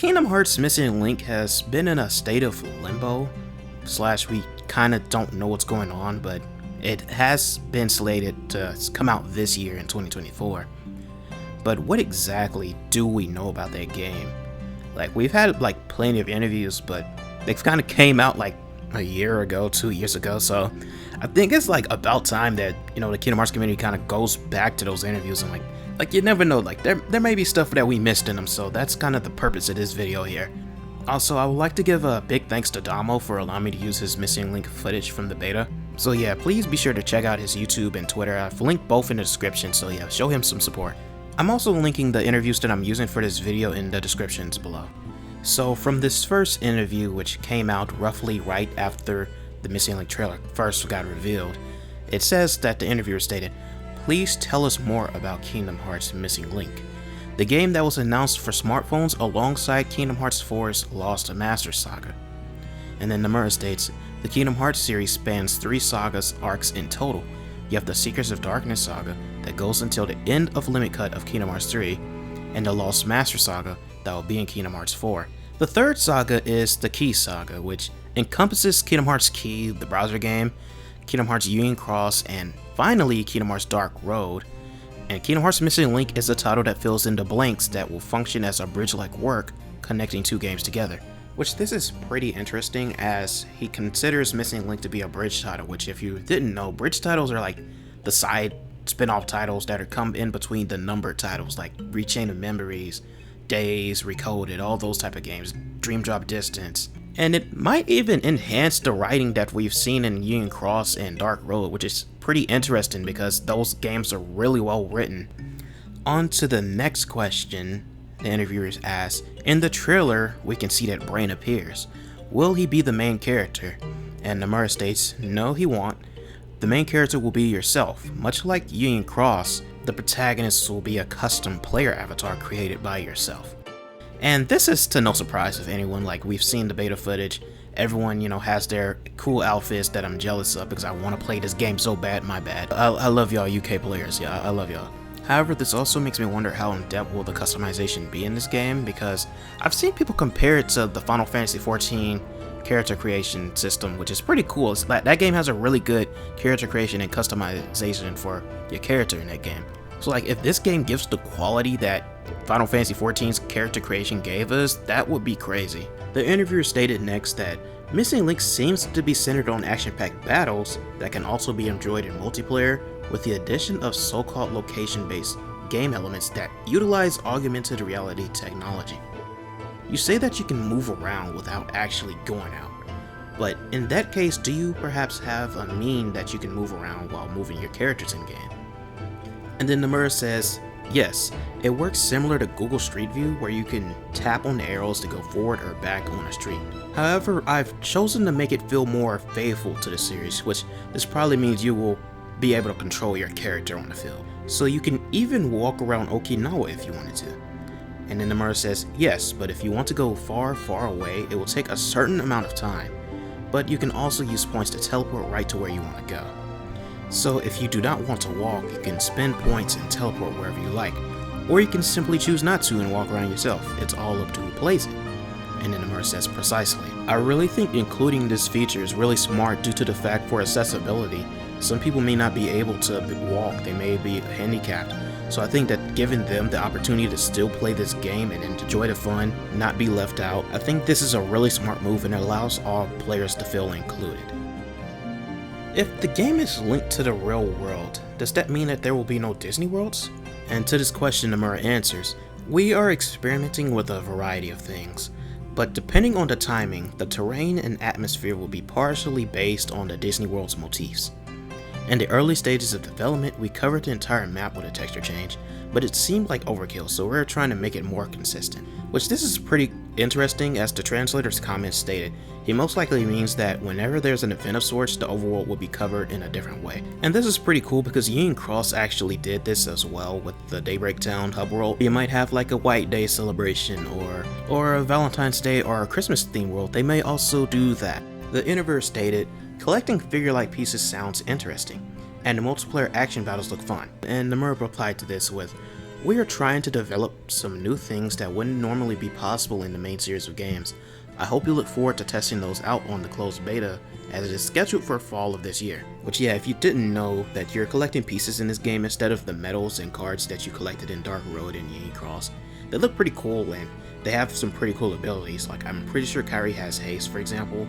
Kingdom Hearts Missing Link has been in a state of limbo, / we kinda don't know what's going on, but it has been slated to come out this year in 2024. But what exactly do we know about that game? Like, we've had like plenty of interviews, but they kind of came out like a year ago, 2 years ago, so I think it's like about time that, you know, the Kingdom Hearts community kind of goes back to those interviews and like you never know, like there may be stuff that we missed in them, so that's kind of the purpose of this video here. Also, I would like to give a big thanks to Damo for allowing me to use his Missing Link footage from the beta. So yeah, please be sure to check out his YouTube and Twitter. I've linked both in the description, so yeah, show him some support. I'm also linking the interviews that I'm using for this video in the descriptions below. So from this first interview, which came out roughly right after the Missing Link trailer first got revealed, it says that the interviewer stated, "Please tell us more about Kingdom Hearts Missing Link, the game that was announced for smartphones alongside Kingdom Hearts 4's Lost Master Saga." And then Nomura states, "The Kingdom Hearts series spans 3 sagas arcs in total. You have the Secrets of Darkness saga that goes until the end of Limit Cut of Kingdom Hearts 3, and the Lost Master saga that will be in Kingdom Hearts 4. The third saga is the Key saga, which encompasses Kingdom Hearts Key, the browser game, Kingdom Hearts Union Cross, and finally Kingdom Hearts Dark Road. And Kingdom Hearts Missing Link is a title that fills in the blanks that will function as a bridge-like work connecting 2 games together." Which this is pretty interesting, as he considers Missing Link to be a bridge title, which if you didn't know, bridge titles are like the side spin-off titles that are come in between the numbered titles like Rechain of Memories, Days, Recoded, all those type of games, Dream Drop Distance. And it might even enhance the writing that we've seen in Union Cross and Dark Road, which is pretty interesting because those games are really well written. On to the next question. The interviewers asked, "In the trailer, we can see that Brain appears. Will he be the main character?" And Nomura states, "No, he won't. The main character will be yourself. Much like Union Cross, the protagonist will be a custom player avatar created by yourself." And this is to no surprise of anyone. Like, we've seen the beta footage. Everyone, you know, has their cool outfits that I'm jealous of because I want to play this game so bad. My bad. I love y'all UK players. Yeah, I love y'all. However, this also makes me wonder how in depth will the customization be in this game, because I've seen people compare it to the Final Fantasy XIV character creation system, which is pretty cool. It's like, that game has a really good character creation and customization for your character in that game. So like, if this game gives the quality that Final Fantasy XIV's character creation gave us, that would be crazy. The interviewer stated next that Missing Link seems to be centered on action-packed battles that can also be enjoyed in multiplayer, with the addition of so-called location-based game elements that utilize augmented reality technology. You say that you can move around without actually going out, but in that case, do you perhaps have a mean that you can move around while moving your characters in-game? And then Nomura says, "Yes, it works similar to Google Street View, where you can tap on the arrows to go forward or back on a street. However, I've chosen to make it feel more faithful to the series, which this probably means you will be able to control your character on the field. So you can even walk around Okinawa if you wanted to." And then Nomura says, "Yes, but if you want to go far, far away, it will take a certain amount of time. But you can also use points to teleport right to where you want to go. So if you do not want to walk, you can spend points and teleport wherever you like. Or you can simply choose not to and walk around yourself. It's all up to who plays it." And then Nomura says, "Precisely. I really think including this feature is really smart due to the fact for accessibility. Some people may not be able to walk, they may be handicapped. So I think that giving them the opportunity to still play this game and enjoy the fun, not be left out, I think this is a really smart move and it allows all players to feel included." If the game is linked to the real world, does that mean that there will be no Disney Worlds? And to this question, Nomura answers, "We are experimenting with a variety of things, but depending on the timing, the terrain and atmosphere will be partially based on the Disney World's motifs. In the early stages of development, we covered the entire map with a texture change, but it seemed like overkill, so we're trying to make it more consistent." Which this is pretty interesting, as the translator's comment stated. He most likely means that whenever there's an event of sorts, the overworld will be covered in a different way. And this is pretty cool because Union Cross actually did this as well with the Daybreak Town hub world. You might have like a White Day celebration or a Valentine's Day or a Christmas themed world. They may also do that. The interviewer stated, "Collecting figure-like pieces sounds interesting, and the multiplayer action battles look fun." And Nomura replied to this with, We are trying to develop some new things that wouldn't normally be possible in the main series of games. I hope you look forward to testing those out on the closed beta, as it is scheduled for fall of this year. Which yeah, if you didn't know that you're collecting pieces in this game instead of the medals and cards that you collected in Dark Road and Union Cross, they look pretty cool and they have some pretty cool abilities. Like I'm pretty sure Kairi has haste, for example.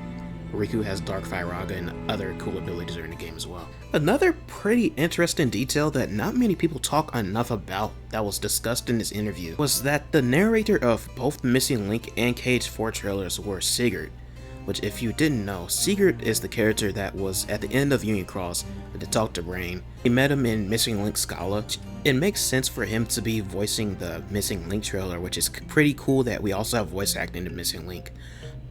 Riku has Dark Firaga, and other cool abilities are in the game as well. Another pretty interesting detail that not many people talk enough about that was discussed in this interview was that the narrator of both the Missing Link and Cage 4 trailers were Sigurd, which if you didn't know, Sigurd is the character that was at the end of Union Cross to talk to Brain. We met him in Missing Link Scala. It makes sense for him to be voicing the Missing Link trailer, which is pretty cool that we also have voice acting in Missing Link.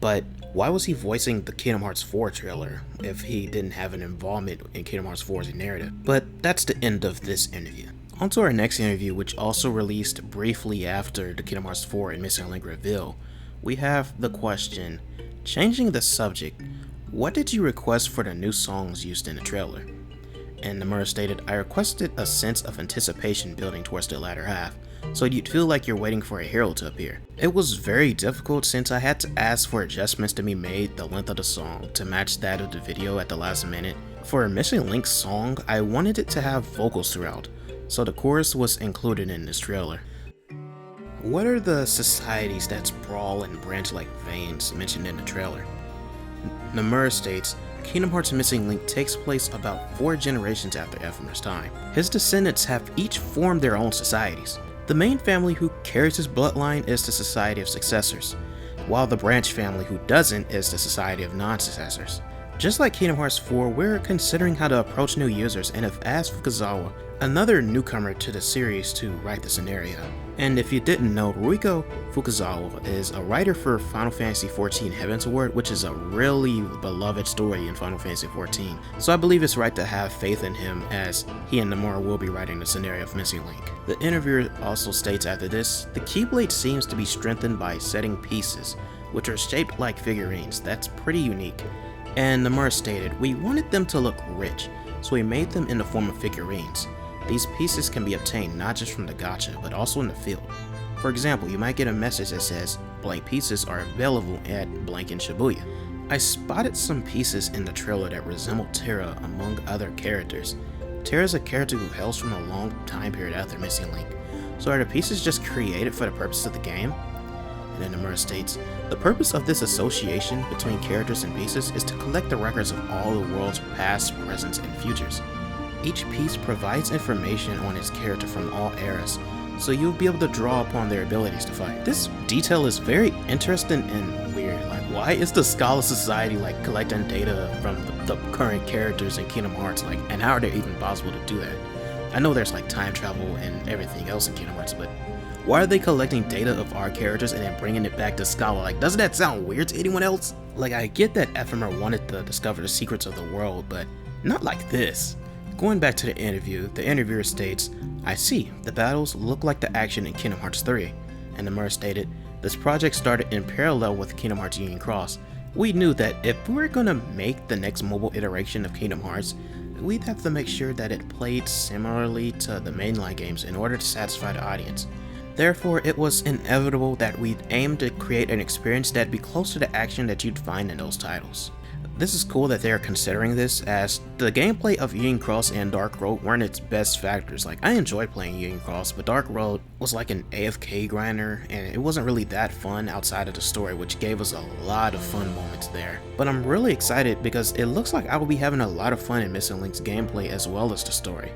But why was he voicing the Kingdom Hearts 4 trailer if he didn't have an involvement in Kingdom Hearts 4's narrative? But that's the end of this interview. On to our next interview, which also released briefly after the Kingdom Hearts 4 and Missing Link reveal. We have the question, changing the subject, what did you request for the new songs used in the trailer? And Nomura stated, I requested a sense of anticipation building towards the latter half, so you'd feel like you're waiting for a hero to appear. It was very difficult since I had to ask for adjustments to be made the length of the song to match that of the video at the last minute. For a Missing Link song, I wanted it to have vocals throughout, so the chorus was included in this trailer. What are the societies that sprawl and branch like veins mentioned in the trailer? Nomura states, Kingdom Hearts Missing Link takes place about 4 generations after Ephemer's time. His descendants have each formed their own societies. The main family who carries his bloodline is the Society of Successors, while the branch family who doesn't is the Society of Non-Successors. Just like Kingdom Hearts 4, we're considering how to approach new users and have asked Fukazawa, another newcomer to the series, to write the scenario. And if you didn't know, Ruiko Fukazawa is a writer for Final Fantasy XIV Heaven's Ward, which is a really beloved story in Final Fantasy XIV. So I believe it's right to have faith in him, as he and Nomura will be writing the scenario of Missing Link. The interviewer also states after this, the Keyblade seems to be strengthened by setting pieces, which are shaped like figurines. That's pretty unique. And Nomura stated, we wanted them to look rich, so we made them in the form of figurines. These pieces can be obtained not just from the gacha, but also in the field. For example, you might get a message that says, blank pieces are available at blank in Shibuya. I spotted some pieces in the trailer that resemble Terra among other characters. Terra is a character who hails from a long time period after Missing Link. So are the pieces just created for the purpose of the game? And then Nomura states, the purpose of this association between characters and pieces is to collect the records of all the world's past, presents, and futures. Each piece provides information on its character from all eras, so you'll be able to draw upon their abilities to fight. This detail is very interesting and weird. Like, why is the Scala Society like collecting data from the current characters in Kingdom Hearts? Like, and how are they even possible to do that? I know there's like time travel and everything else in Kingdom Hearts, but why are they collecting data of our characters and then bringing it back to Scala? Like, doesn't that sound weird to anyone else? Like, I get that Ephemer wanted to discover the secrets of the world, but not like this. Going back to the interview, the interviewer states, I see, the battles look like the action in Kingdom Hearts 3. And Nomura stated, this project started in parallel with Kingdom Hearts Union Cross. We knew that if we were gonna make the next mobile iteration of Kingdom Hearts, we'd have to make sure that it played similarly to the mainline games in order to satisfy the audience. Therefore, it was inevitable that we'd aim to create an experience that'd be close to the action that you'd find in those titles. This is cool that they are considering this, as the gameplay of Union Cross and Dark Road weren't its best factors. Like, I enjoyed playing Union Cross, but Dark Road was like an AFK grinder, and it wasn't really that fun outside of the story, which gave us a lot of fun moments there. But I'm really excited because it looks like I will be having a lot of fun in Missing Link's gameplay as well as the story.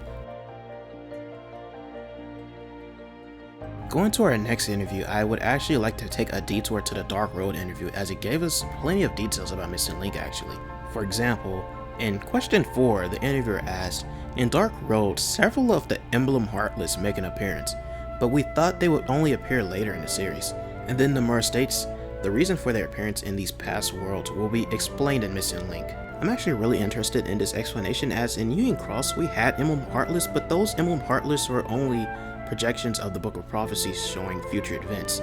Going to our next interview, I would actually like to take a detour to the Dark Road interview, as it gave us plenty of details about Missing Link actually. For example, in question 4, the interviewer asked, in Dark Road, several of the Emblem Heartless make an appearance, but we thought they would only appear later in the series. And then Nomura states, the reason for their appearance in these past worlds will be explained in Missing Link. I'm actually really interested in this explanation, as in Union Cross we had Emblem Heartless, but those Emblem Heartless were only projections of the Book of Prophecies showing future events.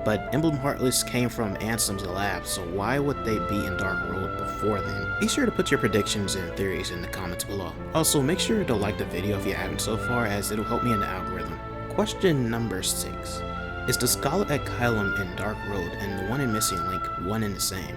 But Emblem Heartless came from Ansem's lab, so why would they be in Dark Road before then? Be sure to put your predictions and theories in the comments below. Also, make sure to like the video if you haven't so far, as it'll help me in the algorithm. Question number 6. Is the Scholar at Kylum in Dark Road and the one in Missing Link one and the same?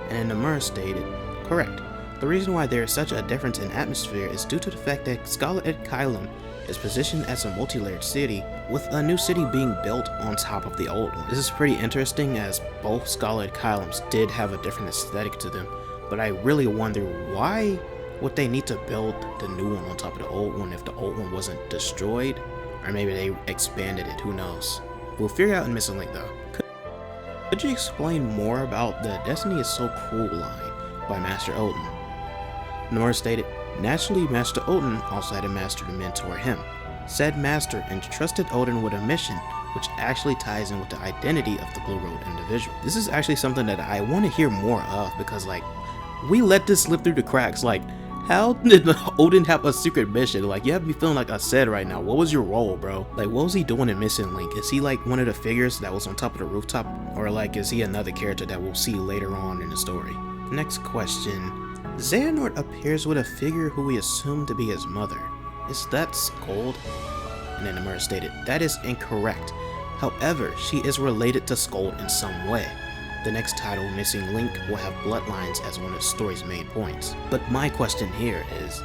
And Nomura stated, correct. The reason why there is such a difference in atmosphere is due to the fact that Scholar at Kylum is positioned as a multi-layered city, with a new city being built on top of the old one. This is pretty interesting as both Scholar at Kylums did have a different aesthetic to them, but I really wonder why would they need to build the new one on top of the old one if the old one wasn't destroyed? Or maybe they expanded it, who knows. We'll figure out in Missing Link though. Could you explain more about the Destiny is so cruel line by Master Odin? Nomura stated, naturally Master Odin also had a master to mentor him. Said master entrusted Odin with a mission which actually ties in with the identity of the Blue Road individual. This is actually something that I want to hear more of because like, we let this slip through the cracks. Like, how did Odin have a secret mission? Like, you have me feeling like I said right now. What was your role, bro? Like, what was he doing in Missing Link? Is he like one of the figures that was on top of the rooftop? Or like, is he another character that we'll see later on in the story? Next question. Xehanort appears with a figure who we assume to be his mother. Is that Skuld? And then Nomura stated, that is incorrect. However, she is related to Skuld in some way. The next title, Missing Link, will have bloodlines as one of the story's main points. But my question here is,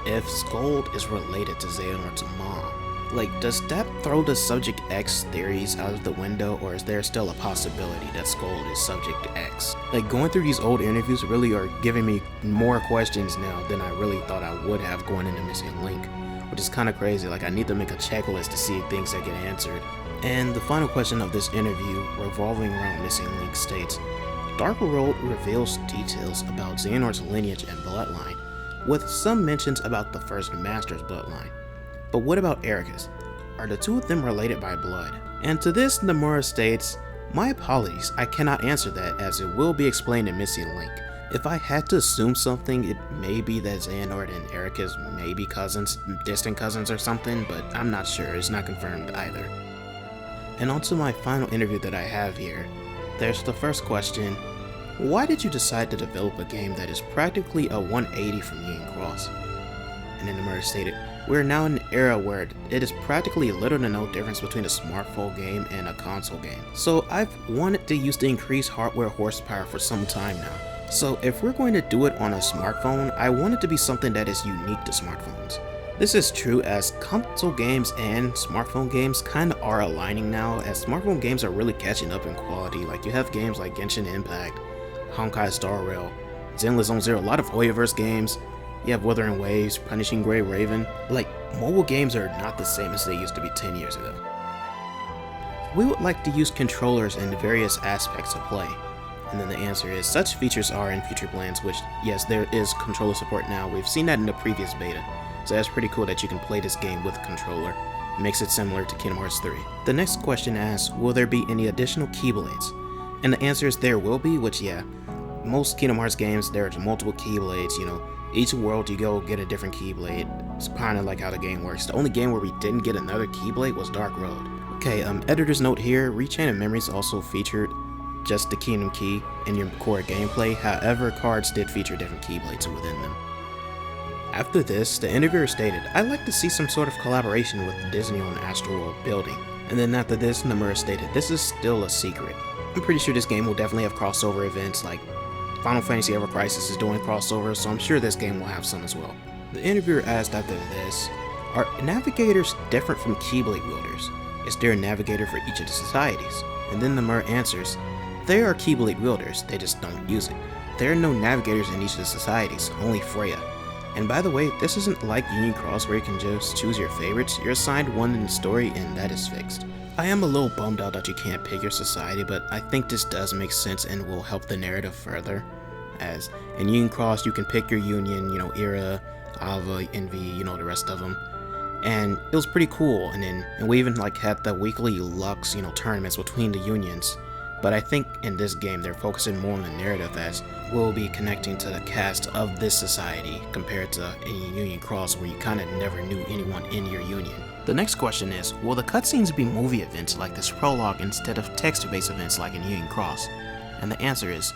if Skuld is related to Xehanort's mom, like, does that throw the Subject X theories out of the window, or is there still a possibility that Skuld is Subject X? Like, going through these old interviews really are giving me more questions now than I really thought I would have going into Missing Link, which is kind of crazy. Like, I need to make a checklist to see things that get answered. And the final question of this interview, revolving around Missing Link, states, Dark Road reveals details about Xehanort's lineage and bloodline, with some mentions about the first Master's bloodline. But what about Ericus? Are the two of them related by blood? And to this, Nomura states, my apologies, I cannot answer that as it will be explained in Missing Link. If I had to assume something, it may be that Xehanort and Ericus may be cousins, distant cousins or something, but I'm not sure, it's not confirmed either. And on to my final interview that I have here. There's the first question, why did you decide to develop a game that is practically a 180 from Union Cross? And then Nomura stated, we're now in an era where it is practically little to no difference between a smartphone game and a console game. So I've wanted to use the increased hardware horsepower for some time now. So if we're going to do it on a smartphone, I want it to be something that is unique to smartphones. This is true as console games and smartphone games kind of are aligning now, as smartphone games are really catching up in quality. Like, you have games like Genshin Impact, Honkai Star Rail, Zenless Zone Zero, a lot of Hoyoverse games. You have Wuthering Waves, Punishing Grey Raven. Like, mobile games are not the same as they used to be 10 years ago. We would like to use controllers in various aspects of play. And then the answer is, such features are in future plans, which, yes, there is controller support now. We've seen that in the previous beta. So that's pretty cool that you can play this game with a controller. It makes it similar to Kingdom Hearts 3. The next question asks, will there be any additional Keyblades? And the answer is there will be, which yeah, most Kingdom Hearts games, there's multiple Keyblades, you know. Each world you go get a different Keyblade. It's kind of like how the game works. The only game where we didn't get another Keyblade was Dark Road. Okay, editor's note here, Rechain of Memories also featured just the Kingdom Key in your core gameplay. However, cards did feature different Keyblades within them. After this, the interviewer stated, I'd like to see some sort of collaboration with Disney on Astroworld building. And then after this, Nomura stated, this is still a secret. I'm pretty sure this game will definitely have crossover events, like Final Fantasy Ever Crisis is doing crossovers, so I'm sure this game will have some as well. The interviewer asked after this, are navigators different from Keyblade wielders? Is there a navigator for each of the societies? And then Nomura answers, there are Keyblade wielders, they just don't use it. There are no navigators in each of the societies, only Freya. And by the way, this isn't like Union Cross where you can just choose your favorites. You're assigned one in the story and that is fixed. I am a little bummed out that you can't pick your society, but I think this does make sense and will help the narrative further. As in Union Cross, you can pick your union, you know, Era, Ava, Envy, you know, the rest of them. And it was pretty cool. And we even like had the weekly Lux, you know, tournaments between the unions. But I think in this game they're focusing more on the narrative, as we'll be connecting to the cast of this society compared to in Union Cross where you kind of never knew anyone in your union. The next question is, will the cutscenes be movie events like this prologue instead of text-based events like in Union Cross? And the answer is,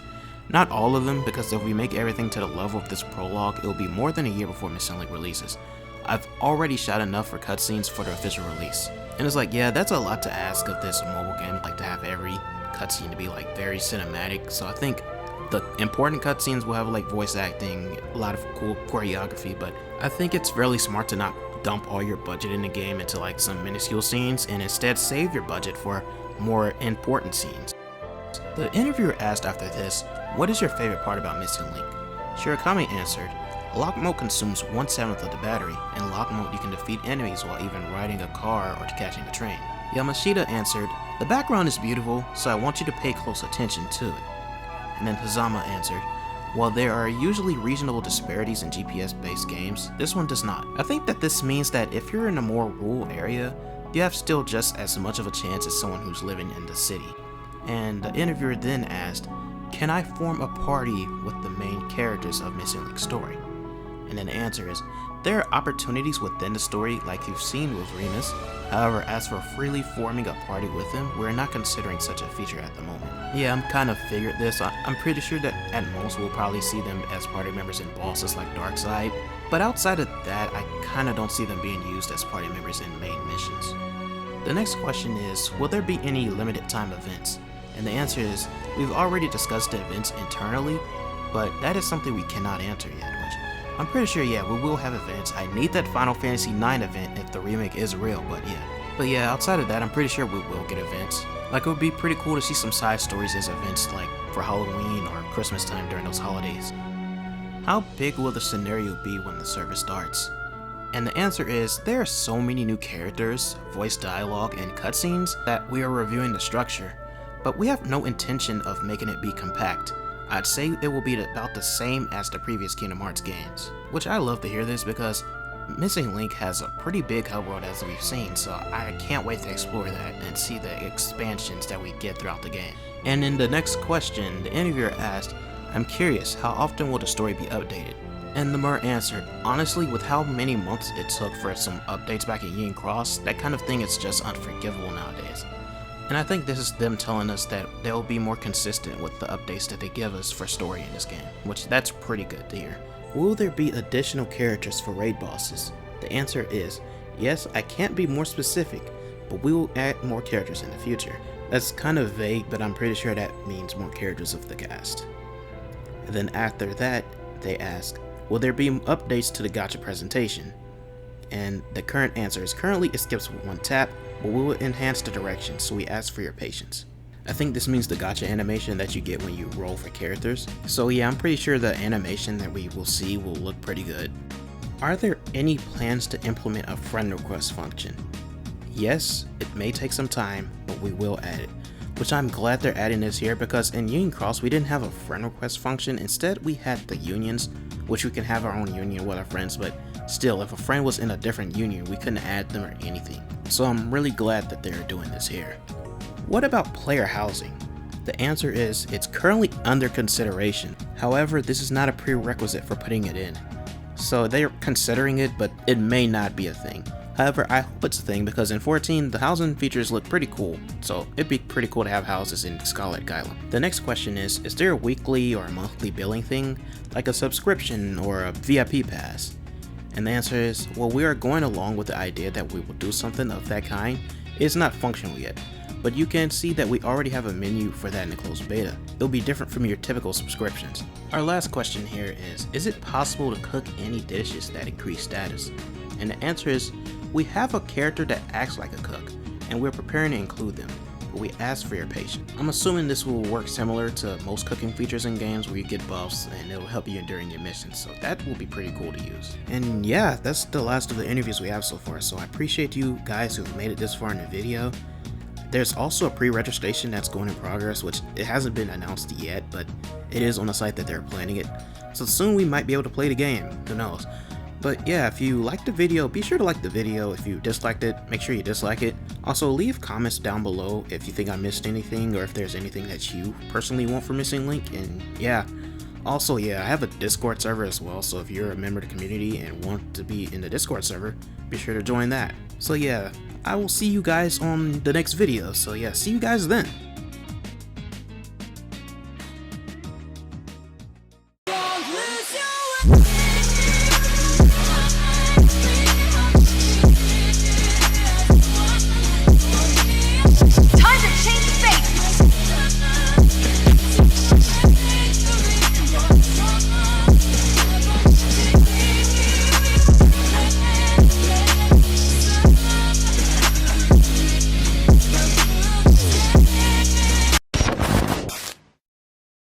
not all of them, because if we make everything to the level of this prologue, it will be more than a year before Missing Link releases. I've already shot enough for cutscenes for the official release. And it's like, yeah, that's a lot to ask of this mobile game, like to have every cutscene to be like very cinematic. So I think the important cutscenes will have like voice acting, a lot of cool choreography, but I think it's really smart to not dump all your budget in the game into like some minuscule scenes and instead save your budget for more important scenes. The interviewer asked after this, what is your favorite part about Missing Link? Shirakami answered, lock mode consumes 1/7 of the battery. In lock mode you can defeat enemies while even riding a car or catching a train. Yamashita answered, the background is beautiful, so I want you to pay close attention to it. And then Hazama answered, while there are usually reasonable disparities in GPS-based games, this one does not. I think that this means that if you're in a more rural area, you have still just as much of a chance as someone who's living in the city. And the interviewer then asked, can I form a party with the main characters of Missing Link's story? And then the answer is, there are opportunities within the story like you've seen with Remus. However, as for freely forming a party with him, we're not considering such a feature at the moment. Yeah, I'm kind of figured this. I'm pretty sure that at most we'll probably see them as party members in bosses like Darkseid, but outside of that, I kinda don't see them being used as party members in main missions. The next question is, will there be any limited time events? And the answer is, we've already discussed the events internally, but that is something we cannot answer yet, which I'm pretty sure, yeah, we will have events. I need that Final Fantasy IX event if the remake is real, but yeah, outside of that, I'm pretty sure we will get events. Like, it would be pretty cool to see some side stories as events, like for Halloween or Christmas time during those holidays. How big will the scenario be when the server starts? And the answer is, there are so many new characters, voice dialogue, and cutscenes that we are reviewing the structure, but we have no intention of making it be compact. I'd say it will be about the same as the previous Kingdom Hearts games. Which I love to hear this because Missing Link has a pretty big hub world as we've seen, so I can't wait to explore that and see the expansions that we get throughout the game. And in the next question, the interviewer asked, I'm curious, how often will the story be updated? And Namur answered, honestly, with how many months it took for some updates back in Yin Cross, that kind of thing is just unforgivable nowadays. And I think this is them telling us that they'll be more consistent with the updates that they give us for story in this game, which that's pretty good to hear. Will there be additional characters for raid bosses? The answer is, yes, I can't be more specific, but we will add more characters in the future. That's kind of vague, but I'm pretty sure that means more characters of the cast. And then after that, they ask, will there be updates to the gacha presentation? And the current answer is, currently it skips with one tap, but we will enhance the directions, so we ask for your patience. I think this means the gacha animation that you get when you roll for characters. So yeah, I'm pretty sure the animation that we will see will look pretty good. Are there any plans to implement a friend request function? Yes, it may take some time, but we will add it. Which I'm glad they're adding this here, because in Union Cross we didn't have a friend request function. Instead we had the unions, which we can have our own union with our friends, but still, if a friend was in a different union, we couldn't add them or anything. So I'm really glad that they're doing this here. What about player housing? The answer is, it's currently under consideration. However, this is not a prerequisite for putting it in. So they're considering it, but it may not be a thing. However, I hope it's a thing, because in 14, the housing features look pretty cool, so it'd be pretty cool to have houses in Scarlet Gylem. The next question is there a weekly or monthly billing thing, like a subscription or a VIP pass? And the answer is, well, we are going along with the idea that we will do something of that kind. It's not functional yet, but you can see that we already have a menu for that in the closed beta. It'll be different from your typical subscriptions. Our last question here is it possible to cook any dishes that increase status? And the answer is, we have a character that acts like a cook, and we're preparing to include them, but we ask for your patience. I'm assuming this will work similar to most cooking features in games where you get buffs and it'll help you during your missions, so that will be pretty cool to use. And yeah, that's the last of the interviews we have so far, so I appreciate you guys who've made it this far in the video. There's also a pre-registration that's going in progress, which it hasn't been announced yet, but it is on the site that they're planning it, so soon we might be able to play the game, who knows. But yeah, if you liked the video, be sure to like the video. If you disliked it, make sure you dislike it. Also, leave comments down below if you think I missed anything, or if there's anything that you personally want for Missing Link. And yeah, also yeah, I have a Discord server as well, so if you're a member of the community and want to be in the Discord server, be sure to join that. So yeah, I will see you guys on the next video, so yeah, see you guys then. Don't lose your way.